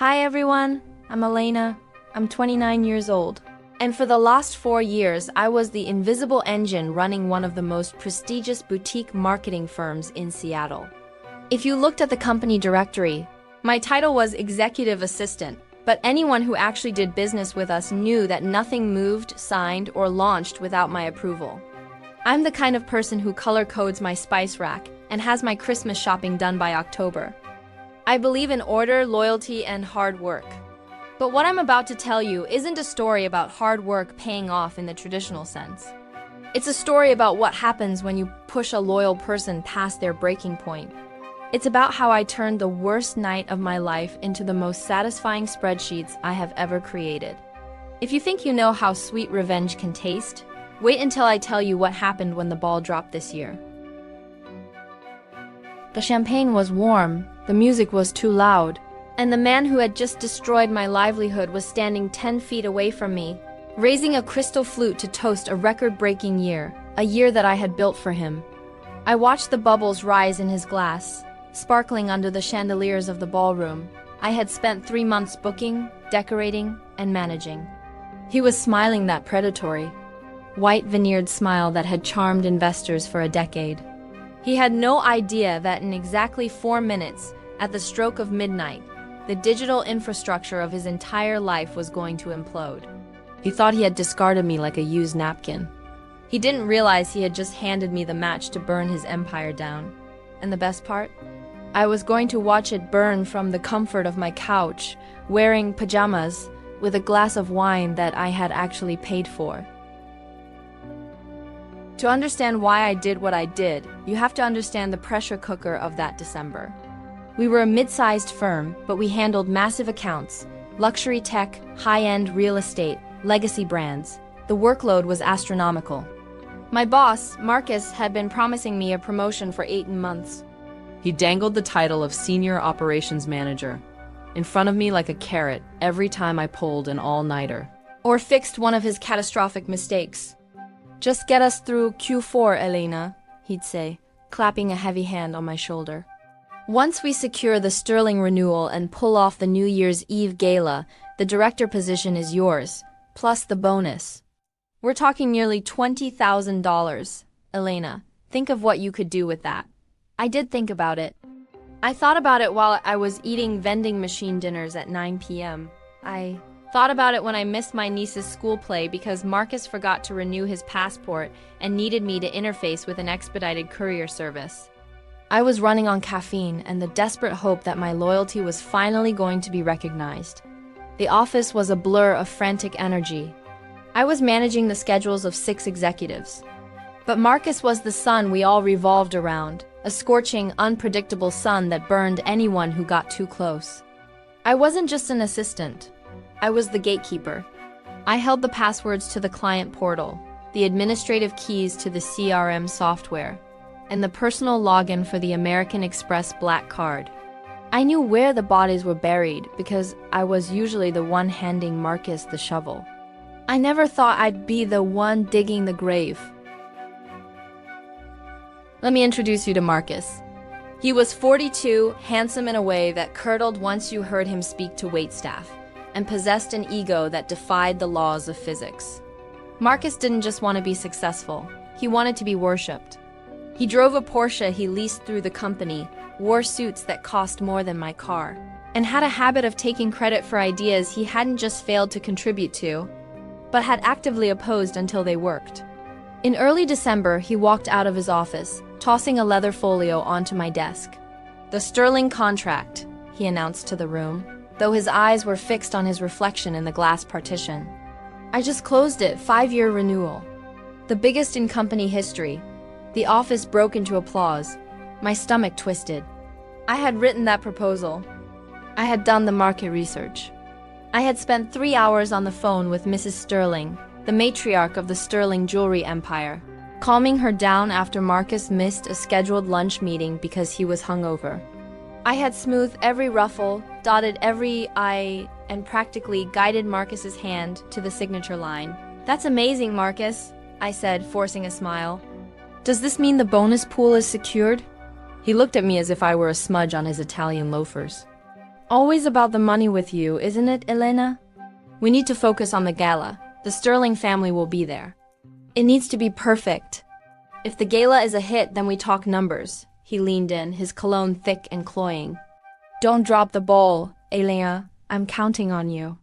Hi everyone, I'm Elena. I'm 29 years old. And for the last 4 years, I was the invisible engine running one of the most prestigious boutique marketing firms in Seattle. If you looked at the company directory, my title was executive assistant, but anyone who actually did business with us knew that nothing moved, signed, or launched without my approval. I'm the kind of person who color codes my spice rack and has my Christmas shopping done by October. I believe in order, loyalty, and hard work. But what I'm about to tell you isn't a story about hard work paying off in the traditional sense. It's a story about what happens when you push a loyal person past their breaking point. It's about how I turned the worst night of my life into the most satisfying spreadsheets I have ever created. If you think you know how sweet revenge can taste, wait until I tell you what happened when the ball dropped this year. The champagne was warm, the music was too loud, and the man who had just destroyed my livelihood was standing 10 feet away from me, raising a crystal flute to toast a record-breaking year, a year that I had built for him. I watched the bubbles rise in his glass, sparkling under the chandeliers of the ballroom. I had spent 3 months booking, decorating, and managing. He was smiling that predatory, white veneered smile that had charmed investors for a decade. He had no idea that in exactly 4 minutes, at the stroke of midnight, the digital infrastructure of his entire life was going to implode. He thought he had discarded me like a used napkin. He didn't realize he had just handed me the match to burn his empire down. And the best part? I was going to watch it burn from the comfort of my couch, wearing pajamas, with a glass of wine that I had actually paid for. To understand why I did what I did, you have to understand the pressure cooker of that December. We were a mid-sized firm, but we handled massive accounts, luxury tech, high-end real estate, legacy brands. The workload was astronomical. My boss, Marcus, had been promising me a promotion for 8 months. He dangled the title of Senior Operations Manager in front of me like a carrot every time I pulled an all-nighter. Or fixed one of his catastrophic mistakes. "Just get us through Q4, Elena," he'd say, clapping a heavy hand on my shoulder. "Once we secure the sterling renewal and pull off the New Year's Eve gala, the director position is yours, plus the bonus. We're talking nearly $20,000. Elena, think of what you could do with that." I did think about it. I thought about it while I was eating vending machine dinners at 9 p.m. I thought about it when I missed my niece's school play because Marcus forgot to renew his passport and needed me to interface with an expedited courier service. I was running on caffeine and the desperate hope that my loyalty was finally going to be recognized. The office was a blur of frantic energy. I was managing the schedules of 6 executives. But Marcus was the sun we all revolved around, a scorching, unpredictable sun that burned anyone who got too close. I wasn't just an assistant. I was the gatekeeper. I held the passwords to the client portal, the administrative keys to the CRM software, and the personal login for the American Express Black Card. I knew where the bodies were buried because I was usually the one handing Marcus the shovel. I never thought I'd be the one digging the grave. Let me introduce you to Marcus. He was 42, handsome in a way that curdled once you heard him speak to waitstaff, and possessed an ego that defied the laws of physics. Marcus didn't just want to be successful, he wanted to be worshipped. He drove a Porsche he leased through the company, wore suits that cost more than my car, and had a habit of taking credit for ideas he hadn't just failed to contribute to, but had actively opposed until they worked. In early December, he walked out of his office, tossing a leather folio onto my desk. "The sterling contract," he announced to the room, though his eyes were fixed on his reflection in the glass partition. "I just closed it, 5-year renewal. The biggest in company history." The office broke into applause. My stomach twisted. I had written that proposal. I had done the market research. I had spent 3 hours on the phone with Mrs. Sterling, the matriarch of the Sterling jewelry empire, calming her down after Marcus missed a scheduled lunch meeting because he was hungover. I had smoothed every ruffle, dotted every I, and practically guided Marcus's hand to the signature line. "That's amazing, Marcus," I said, forcing a smile. "Does this mean the bonus pool is secured?" He looked at me as if I were a smudge on his Italian loafers. Always about the money with you, isn't it, Elena? We need to focus on the gala. The Sterling family will be there. It needs to be perfect. If the gala is a hit, then we talk numbers. He leaned in, his cologne thick and cloying. Don't drop the ball, Elena. I'm counting on you.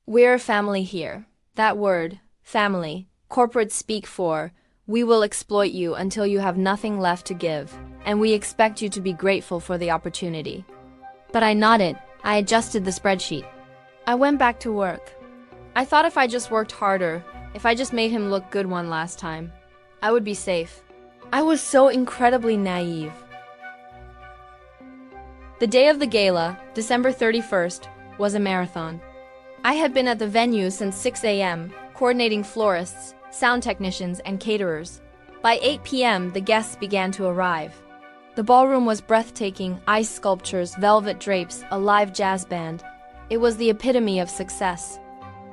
We're a family here. That word, family, corporates speak for, we will exploit you until you have nothing left to give, and we expect you to be grateful for the opportunity. But I nodded. I adjusted the spreadsheet. I went back to work. I thought if I just worked harder, if I just made him look good one last time, I would be safe. I was so incredibly naive. The day of the gala, December 31st, was a marathon. I had been at the venue since 6 a.m., coordinating florists, sound technicians, and caterers. By 8 p.m., the guests began to arrive. The ballroom was breathtaking, ice sculptures, velvet drapes, a live jazz band. It was the epitome of success.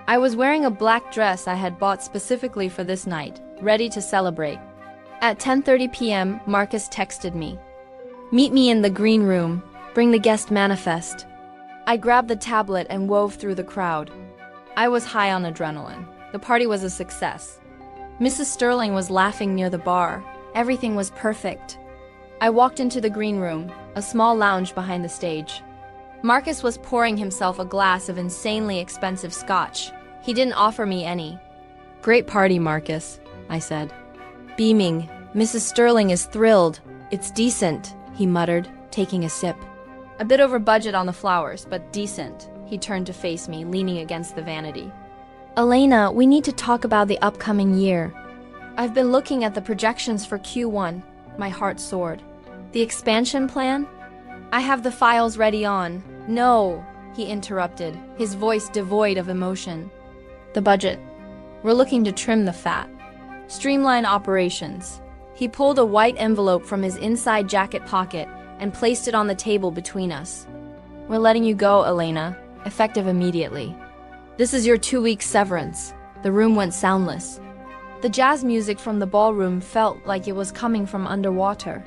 I was wearing a black dress I had bought specifically for this night, ready to celebrate. At 10:30 p.m., Marcus texted me. Meet me in the green room. Bring the guest manifest. I grabbed the tablet and wove through the crowd. I was high on adrenaline. The party was a success. Mrs. Sterling was laughing near the bar. Everything was perfect. I walked into the green room, a small lounge behind the stage. Marcus was pouring himself a glass of insanely expensive scotch. He didn't offer me any. Great party, Marcus, I said. Beaming, Mrs. Sterling is thrilled. It's decent, he muttered, taking a sip. A bit over budget on the flowers, but decent. He turned to face me, leaning against the vanity. Elena, we need to talk about the upcoming year. I've been looking at the projections for Q1. My heart soared. The expansion plan? I have the files ready on. No, he interrupted, his voice devoid of emotion. The budget. We're looking to trim the fat. Streamline operations. He pulled a white envelope from his inside jacket pocket and placed it on the table between us. We're letting you go, Elena, effective immediately. This is your 2-week severance. The room went soundless. The jazz music from the ballroom felt like it was coming from underwater.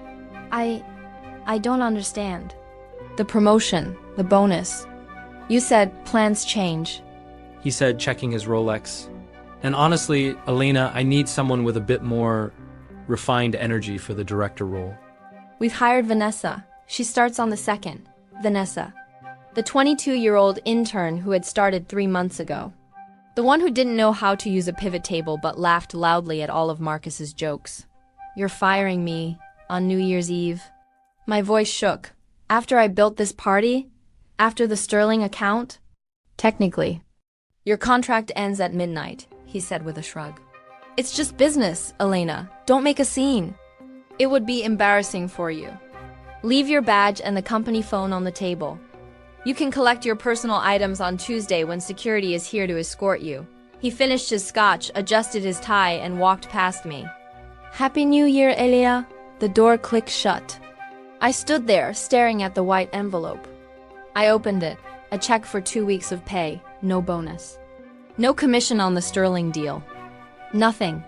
I don't understand. The promotion, the bonus. You said plans change. He said, checking his Rolex. And honestly, Elena, I need someone with a bit more refined energy for the director role. We've hired Vanessa. She starts on the 2nd. Vanessa. The 22-year-old intern who had started 3 months ago. The one who didn't know how to use a pivot table but laughed loudly at all of Marcus's jokes. You're firing me on New Year's Eve. My voice shook. After I built this party? After the Sterling account? Technically. Your contract ends at midnight, he said with a shrug. It's just business, Elena. Don't make a scene. It would be embarrassing for you. Leave your badge and the company phone on the table. You can collect your personal items on Tuesday when security is here to escort you. He finished his scotch, adjusted his tie, and walked past me. Happy New Year, Elia. The door clicked shut. I stood there, staring at the white envelope. I opened it. A check for 2 weeks of pay, no bonus. No commission on the Sterling deal. Nothing.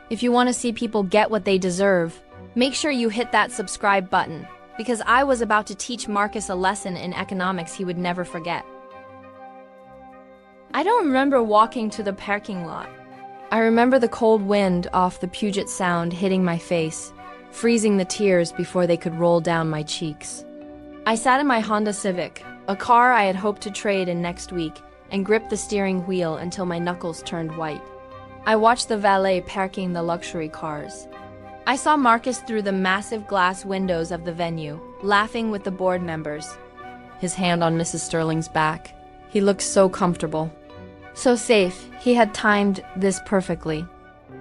If you want to see people get what they deserve, make sure you hit that subscribe button, because I was about to teach Marcus a lesson in economics he would never forget. I don't remember walking to the parking lot. I remember the cold wind off the Puget Sound hitting my face, freezing the tears before they could roll down my cheeks. I sat in my Honda Civic, a car I had hoped to trade in next week, and gripped the steering wheel until my knuckles turned white. I watched the valet parking the luxury cars. I saw Marcus through the massive glass windows of the venue, laughing with the board members. His hand on Mrs. Sterling's back. He looked so comfortable. So safe. He had timed this perfectly.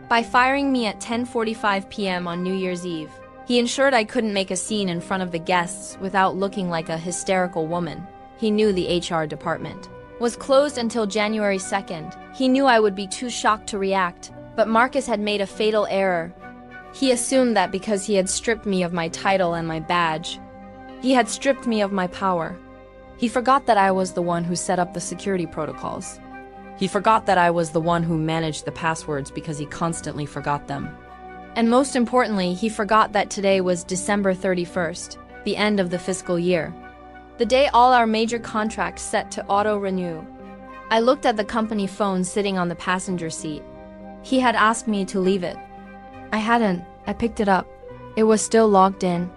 By firing me at 10:45 p.m. on New Year's Eve, he ensured I couldn't make a scene in front of the guests without looking like a hysterical woman. He knew the HR department was closed until January 2nd. He knew I would be too shocked to react, but Marcus had made a fatal error. He assumed that because he had stripped me of my title and my badge, he had stripped me of my power. He forgot that I was the one who set up the security protocols. He forgot that I was the one who managed the passwords because he constantly forgot them. And most importantly, he forgot that today was December 31st, the end of the fiscal year. The day all our major contracts set to auto-renew. I looked at the company phone sitting on the passenger seat. He had asked me to leave it. I hadn't. I picked it up. It was still logged in.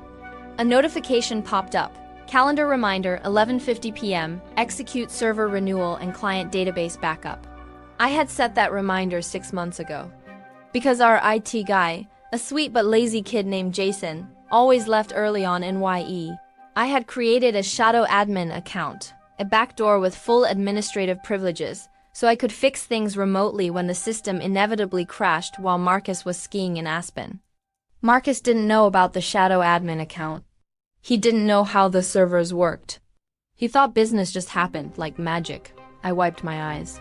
A notification popped up. Calendar reminder, 11:50 p.m., execute server renewal and client database backup. I had set that reminder 6 months ago. Because our IT guy, a sweet but lazy kid named Jason, always left early on NYE, I had created a shadow admin account, a backdoor with full administrative privileges, so I could fix things remotely when the system inevitably crashed while Marcus was skiing in Aspen. Marcus didn't know about the shadow admin account. He didn't know how the servers worked. He thought business just happened like magic. I wiped my eyes.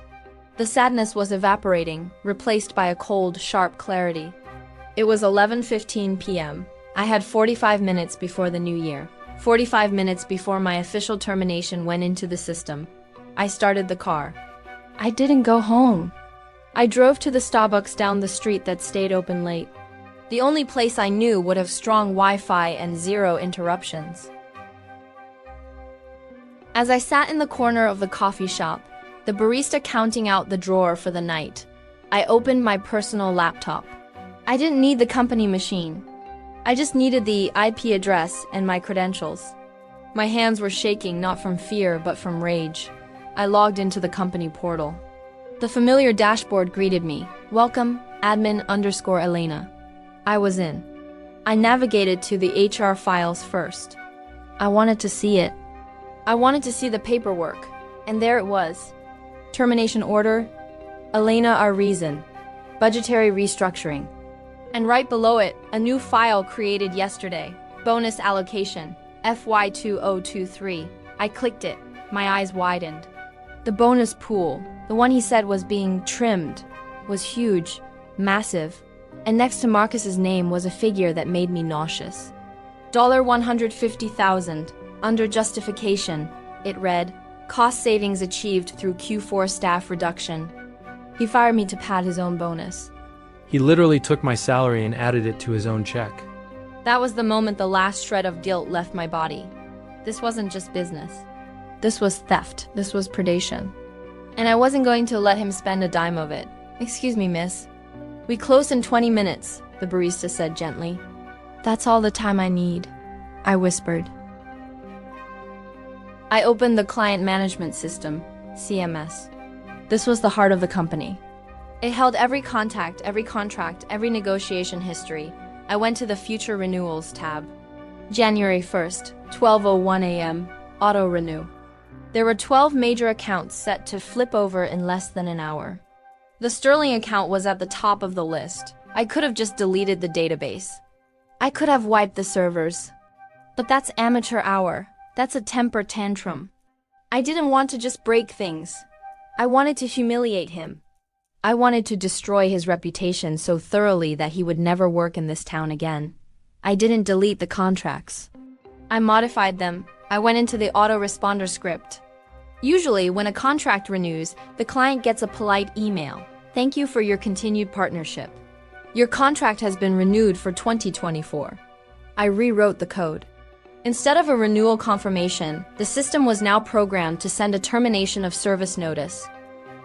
The sadness was evaporating, replaced by a cold, sharp clarity. It was 11:15 p.m. I had 45 minutes before the new year. 45 minutes before my official termination went into the system. I started the car. I didn't go home. I drove to the Starbucks down the street that stayed open late. The only place I knew would have strong Wi-Fi and 0 interruptions. As I sat in the corner of the coffee shop, the barista counting out the drawer for the night, I opened my personal laptop. I didn't need the company machine. I just needed the IP address and my credentials. My hands were shaking not from fear but from rage. I logged into the company portal. The familiar dashboard greeted me. Welcome, admin_Elena. I was in. I navigated to the HR files first. I wanted to see it. I wanted to see the paperwork. And there it was. Termination order, Elena our reason. Budgetary restructuring. And right below it, a new file created yesterday. Bonus allocation, FY2023. I clicked it. My eyes widened. The bonus pool, the one he said was being trimmed, was huge, massive. And next to Marcus's name was a figure that made me nauseous. $150,000. Under justification, it read, cost savings achieved through Q4 staff reduction. He fired me to pad his own bonus. He literally took my salary and added it to his own check. That was the moment the last shred of guilt left my body. This wasn't just business. This was theft. This was predation. And I wasn't going to let him spend a dime of it. Excuse me, miss. We close in 20 minutes, the barista said gently. That's all the time I need, I whispered. I opened the client management system, CMS. This was the heart of the company. It held every contact, every contract, every negotiation history. I went to the Future Renewals tab. January 1st, 12:01 a.m., auto-renew. There were 12 major accounts set to flip over in less than an hour. The Sterling account was at the top of the list. I could have just deleted the database. I could have wiped the servers. But that's amateur hour. That's a temper tantrum. I didn't want to just break things. I wanted to humiliate him. I wanted to destroy his reputation so thoroughly that he would never work in this town again. I didn't delete the contracts. I modified them. I went into the autoresponder script. Usually, when a contract renews, the client gets a polite email. Thank you for your continued partnership. Your contract has been renewed for 2024. I rewrote the code. Instead of a renewal confirmation, the system was now programmed to send a termination of service notice.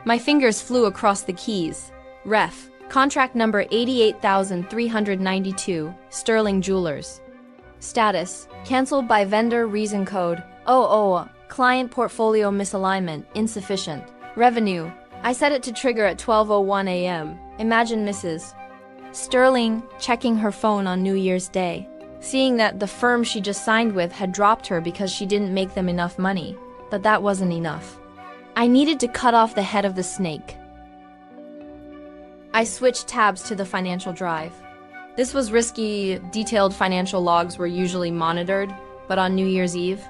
My fingers flew across the keys. Ref, contract number 88,392, Sterling Jewelers. Status, cancelled by vendor reason code. Client portfolio misalignment, insufficient. Revenue, I set it to trigger at 12:01 a.m. Imagine Mrs. Sterling checking her phone on New Year's Day, seeing that the firm she just signed with had dropped her because she didn't make them enough money. But that wasn't enough. I needed to cut off the head of the snake. I switched tabs to the financial drive. This was risky. Detailed financial logs were usually monitored, but on New Year's Eve,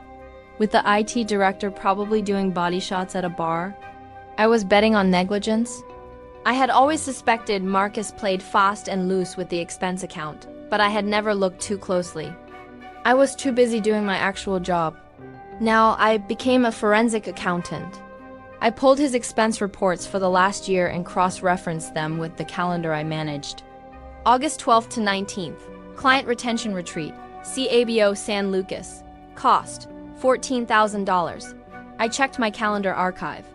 with the IT director probably doing body shots at a bar, I was betting on negligence. I had always suspected Marcus played fast and loose with the expense account, but I had never looked too closely. I was too busy doing my actual job. Now I became a forensic accountant. I pulled his expense reports for the last year and cross-referenced them with the calendar I managed. August 12th to 19th, Client Retention Retreat, CABO San Lucas. Cost, $14,000. I checked my calendar archive.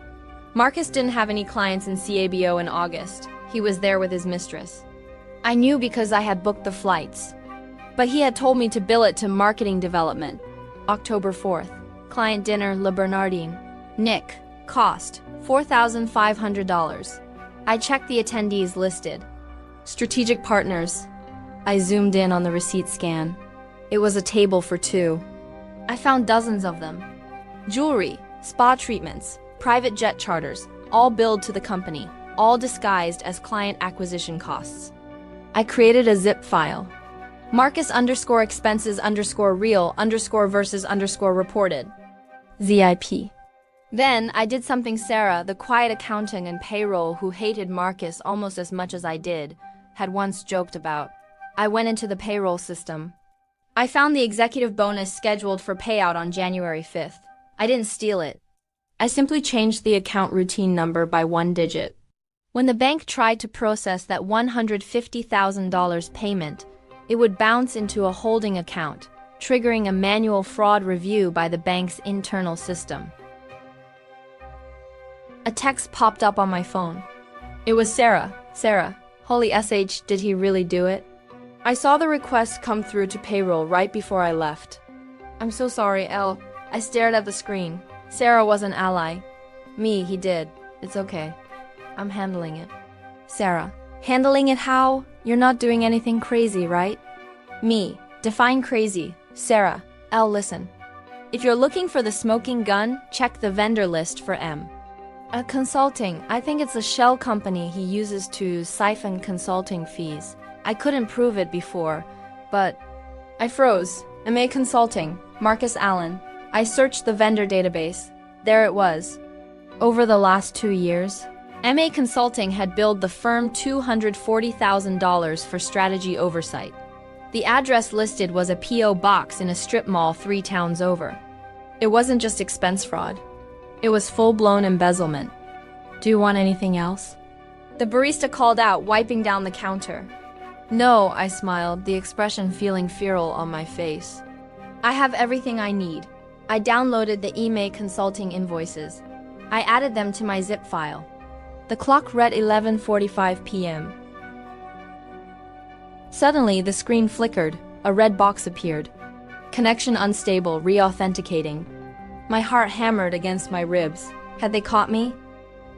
Marcus didn't have any clients in CABO in August. He was there with his mistress. I knew because I had booked the flights. But he had told me to bill it to marketing development. October 4th. Client dinner, Le Bernardine. Nick. Cost, $4,500. I checked the attendees listed. Strategic partners. I zoomed in on the receipt scan. It was a table for two. I found dozens of them. Jewelry, spa treatments, private jet charters, all billed to the company, all disguised as client acquisition costs. I created a zip file. Marcus_expenses_real_versus_reported. ZIP. Then I did something Sarah, the quiet accounting and payroll who hated Marcus almost as much as I did, had once joked about. I went into the payroll system. I found the executive bonus scheduled for payout on January 5th. I didn't steal it. I simply changed the account routine number by one digit. When the bank tried to process that $150,000 payment, it would bounce into a holding account, triggering a manual fraud review by the bank's internal system. A text popped up on my phone. It was Sarah. Sarah, holy SH, did he really do it? I saw the request come through to payroll right before I left. I'm so sorry, Elle. I stared at the screen. Sarah was an ally. Me, he did. It's okay. I'm handling it. Sarah, handling it how? You're not doing anything crazy, right? Me, define crazy. Sarah, Elle, listen. If you're looking for the smoking gun, check the vendor list for M. Consulting. I think it's a shell company he uses to siphon consulting fees. I couldn't prove it before, but I froze. MA Consulting, Marcus Allen. I searched the vendor database. There it was. Over the last 2 years, MA Consulting had billed the firm $240,000 for strategy oversight. The address listed was a P.O. box in a strip mall 3 towns over. It wasn't just expense fraud. It was full-blown embezzlement. Do you want anything else? The barista called out, wiping down the counter. No, I smiled, the expression feeling feral on my face. I have everything I need. I downloaded the eMay Consulting invoices. I added them to my zip file. The clock read 11:45 p.m. Suddenly, the screen flickered. A red box appeared. Connection unstable, re-authenticating. My heart hammered against my ribs. Had they caught me?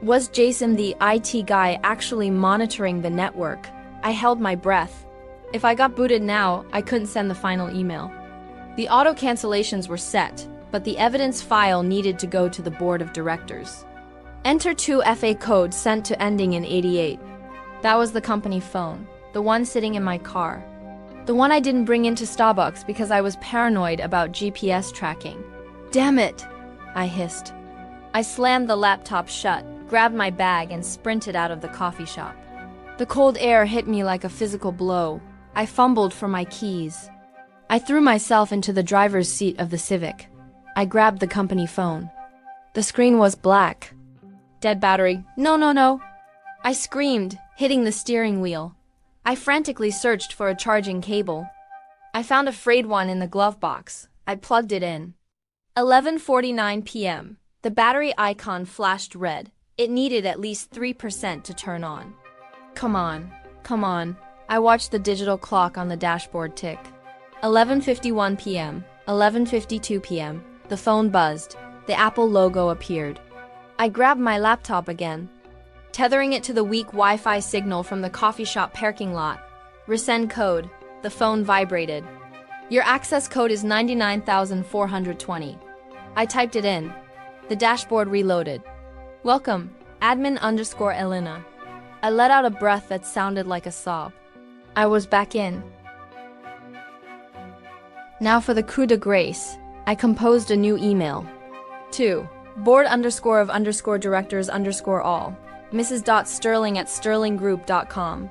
Was Jason, the IT guy, actually monitoring the network? I held my breath. If I got booted now, I couldn't send the final email. The auto cancellations were set, but the evidence file needed to go to the board of directors. Enter 2FA code sent to ending in 88. That was the company phone, the one sitting in my car. The one I didn't bring into Starbucks because I was paranoid about GPS tracking. Damn it, I hissed. I slammed the laptop shut, grabbed my bag, and sprinted out of the coffee shop. The cold air hit me like a physical blow. I fumbled for my keys. I threw myself into the driver's seat of the Civic. I grabbed the company phone. The screen was black. Dead battery. No, no, no. I screamed, hitting the steering wheel. I frantically searched for a charging cable. I found a frayed one in the glove box. I plugged it in. 11:49 p.m. The battery icon flashed red. It needed at least 3% to turn on. Come on, come on. I watched the digital clock on the dashboard tick. 11:51 p.m., 11:52 p.m. The phone buzzed. The Apple logo appeared. I grabbed my laptop again, tethering it to the weak Wi-Fi signal from the coffee shop parking lot. Resend code. The phone vibrated. Your access code is 99,420. I typed it in. The dashboard reloaded. Welcome, admin_Elena. I let out a breath that sounded like a sob. I was back in. Now for the coup de grace. I composed a new email. 2. Board_of_directors_all. Mrs.Sterling@sterlinggroup.com.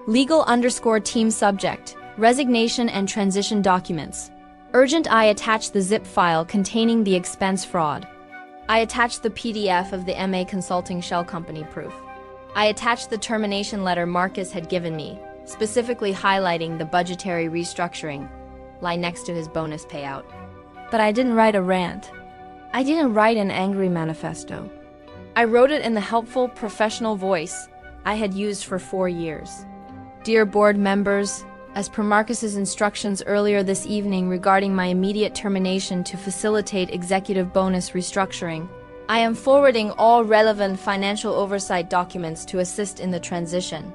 Legal_team subject. Resignation and transition documents. Urgent. I attached the zip file containing the expense fraud. I attached the PDF of the MA Consulting Shell Company proof. I attached the termination letter Marcus had given me, specifically highlighting the budgetary restructuring, lie next to his bonus payout. But I didn't write a rant. I didn't write an angry manifesto. I wrote it in the helpful, professional voice I had used for 4 years. Dear board members, as per Marcus's instructions earlier this evening regarding my immediate termination to facilitate executive bonus restructuring, I am forwarding all relevant financial oversight documents to assist in the transition.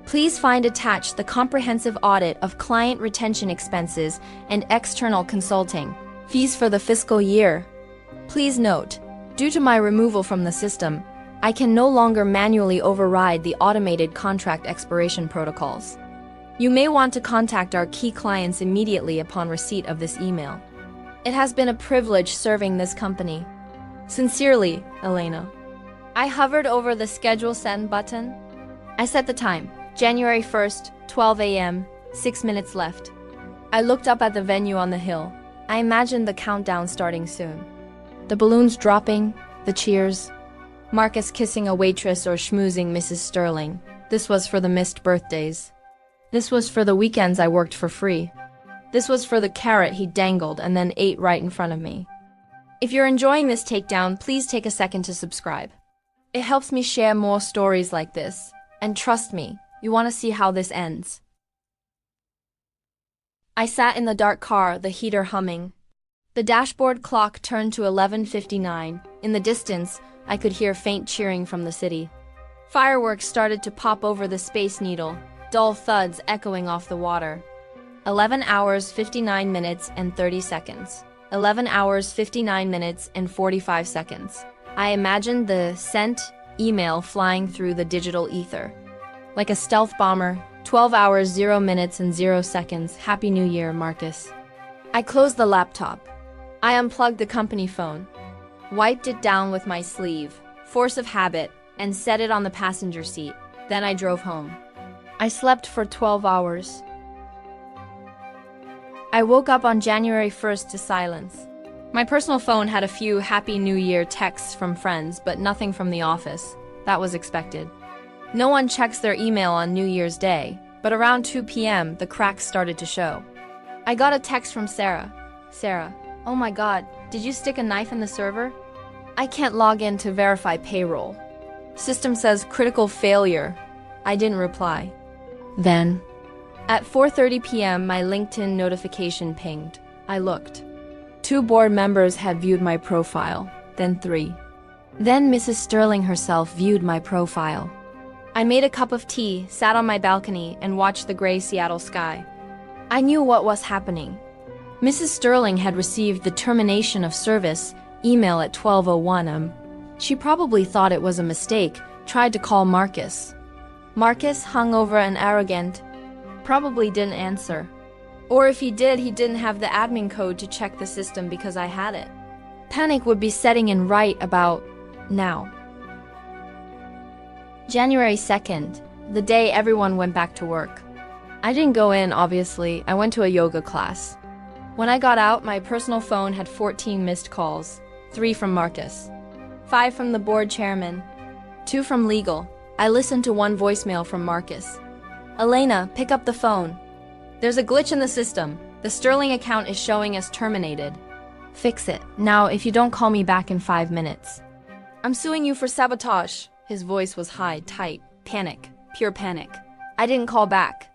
Please find attached the comprehensive audit of client retention expenses and external consulting fees for the fiscal year. Please note, due to my removal from the system, I can no longer manually override the automated contract expiration protocols. You may want to contact our key clients immediately upon receipt of this email. It has been a privilege serving this company. Sincerely, Elena. I hovered over the schedule send button. I set the time, January 1st, 12 a.m., 6 minutes left. I looked up at the venue on the hill. I imagined the countdown starting soon. The balloons dropping, the cheers, Marcus kissing a waitress or schmoozing Mrs. Sterling. This was for the missed birthdays. This was for the weekends I worked for free. This was for the carrot he dangled and then ate right in front of me. If you're enjoying this takedown, please take a second to subscribe. It helps me share more stories like this. And trust me, you want to see how this ends. I sat in the dark car, the heater humming. The dashboard clock turned to 11:59. In the distance, I could hear faint cheering from the city. Fireworks started to pop over the Space Needle, dull thuds echoing off the water. 11 hours, 59 minutes, and 30 seconds. 11 hours, 59 minutes, and 45 seconds. I imagined the sent email flying through the digital ether. Like a stealth bomber, 12 hours, 0 minutes, and 0 seconds. Happy New Year, Marcus. I closed the laptop. I unplugged the company phone, wiped it down with my sleeve, force of habit, and set it on the passenger seat. Then I drove home. I slept for 12 hours. I woke up on January 1st to silence. My personal phone had a few Happy New Year texts from friends, but nothing from the office. That was expected. No one checks their email on New Year's Day, but around 2 p.m., the cracks started to show. I got a text from Sarah. Sarah, oh my God, did you stick a knife in the server? I can't log in to verify payroll. System says critical failure. I didn't reply. Then, at 4:30 p.m., my LinkedIn notification pinged. I looked. 2 board members had viewed my profile, then 3. Then Mrs. Sterling herself viewed my profile. I made a cup of tea, sat on my balcony, and watched the gray Seattle sky. I knew what was happening. Mrs. Sterling had received the termination of service email at 12:01 am. She probably thought it was a mistake, tried to call Marcus. Marcus, hungover and arrogant, probably didn't answer. Or if he did, he didn't have the admin code to check the system because I had it. Panic would be setting in right about now. January 2nd, the day everyone went back to work. I didn't go in, obviously. I went to a yoga class. When I got out, my personal phone had 14 missed calls, 3 from Marcus, 5 from the board chairman, 2 from legal. I listened to 1 voicemail from Marcus. Elena, pick up the phone. There's a glitch in the system. The Sterling account is showing as terminated. Fix it. Now, if you don't call me back in 5 minutes. I'm suing you for sabotage. His voice was high, tight, panic, pure panic. I didn't call back.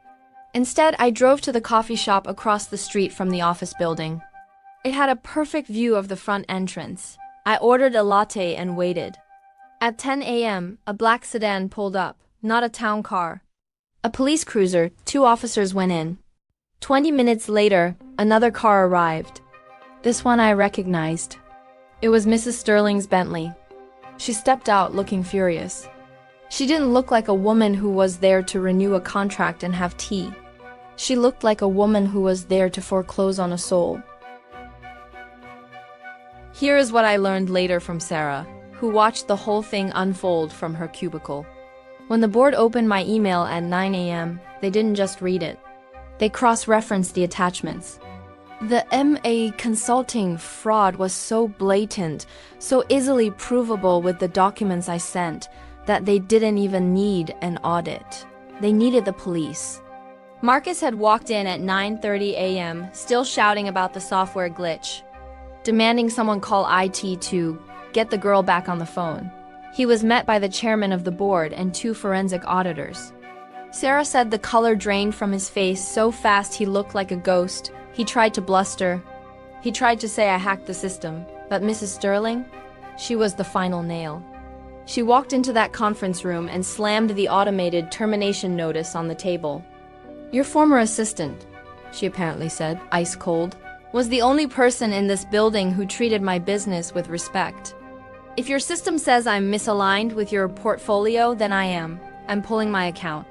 Instead, I drove to the coffee shop across the street from the office building. It had a perfect view of the front entrance. I ordered a latte and waited. At 10 a.m., a black sedan pulled up, not a town car. A police cruiser, 2 officers went in. 20 minutes later, another car arrived. This one I recognized. It was Mrs. Sterling's Bentley. She stepped out looking furious. She didn't look like a woman who was there to renew a contract and have tea. She looked like a woman who was there to foreclose on a soul. Here is what I learned later from Sarah, who watched the whole thing unfold from her cubicle. When the board opened my email at 9 a.m., they didn't just read it. They cross-referenced the attachments. The MA consulting fraud was so blatant, so easily provable with the documents I sent, that they didn't even need an audit. They needed the police. Marcus had walked in at 9:30 a.m., still shouting about the software glitch. demanding someone call IT to get the girl back on the phone. He was met by the chairman of the board and 2 forensic auditors. Sarah said the color drained from his face so fast he looked like a ghost. He tried to bluster. He tried to say I hacked the system, but Mrs. Sterling, she was the final nail. She walked into that conference room and slammed the automated termination notice on the table. Your former assistant, she apparently said, ice cold, was the only person in this building who treated my business with respect. If your system says I'm misaligned with your portfolio, then I am. I'm pulling my account.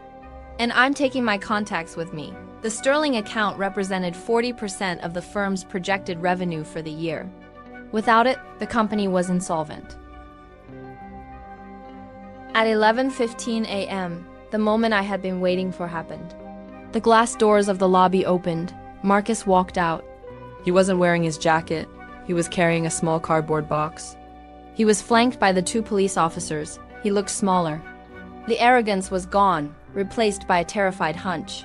And I'm taking my contacts with me. The Sterling account represented 40% of the firm's projected revenue for the year. Without it, the company was insolvent. At 11:15 a.m., the moment I had been waiting for happened. The glass doors of the lobby opened. Marcus walked out. He wasn't wearing his jacket. He was carrying a small cardboard box. He was flanked by the 2 police officers. He looked smaller. The arrogance was gone, replaced by a terrified hunch.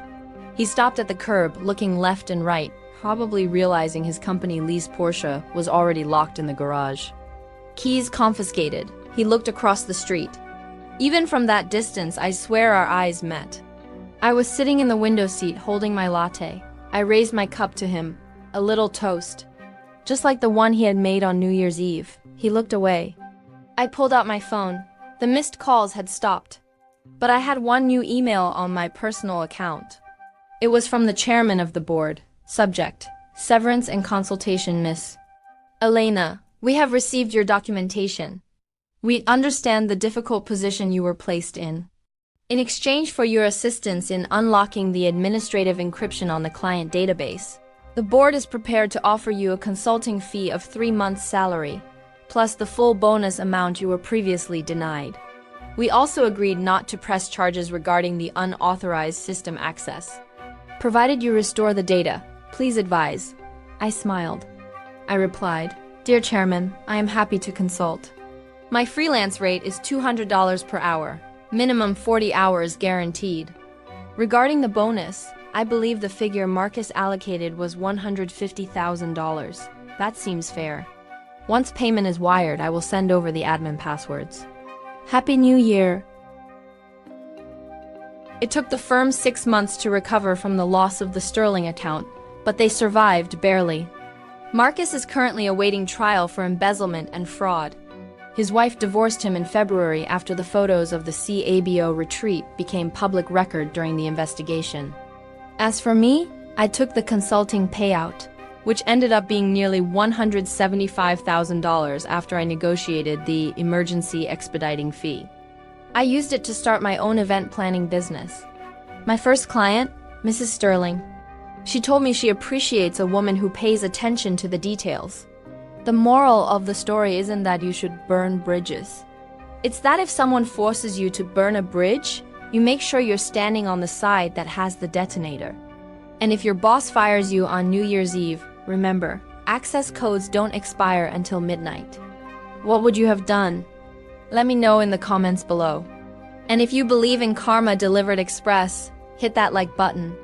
He stopped at the curb, looking left and right, probably realizing his company leased Porsche was already locked in the garage. Keys confiscated. He looked across the street. Even from that distance, I swear our eyes met. I was sitting in the window seat holding my latte. I raised my cup to him, a little toast. Just like the one he had made on New Year's Eve. He looked away. I pulled out my phone. The missed calls had stopped. But I had one new email on my personal account. It was from the chairman of the board. Subject: Severance and consultation, Miss Elena. We have received your documentation. We understand the difficult position you were placed in. In exchange for your assistance in unlocking the administrative encryption on the client database, the board is prepared to offer you a consulting fee of 3 months' salary, plus the full bonus amount you were previously denied. We also agreed not to press charges regarding the unauthorized system access. Provided you restore the data, please advise. I smiled. I replied, Dear Chairman, I am happy to consult. My freelance rate is $200 per hour, minimum 40 hours guaranteed. Regarding the bonus, I believe the figure Marcus allocated was $150,000. That seems fair. Once payment is wired, I will send over the admin passwords. Happy New Year! It took the firm 6 months to recover from the loss of the Sterling account, but they survived barely. Marcus is currently awaiting trial for embezzlement and fraud. His wife divorced him in February after the photos of the CABO retreat became public record during the investigation. As for me, I took the consulting payout, which ended up being nearly $175,000 after I negotiated the emergency expediting fee. I used it to start my own event planning business. My first client, Mrs. Sterling. She told me she appreciates a woman who pays attention to the details. The moral of the story isn't that you should burn bridges. It's that if someone forces you to burn a bridge, you make sure you're standing on the side that has the detonator. And if your boss fires you on New Year's Eve, remember, access codes don't expire until midnight. What would you have done? Let me know in the comments below. And if you believe in Karma Delivered Express, hit that like button.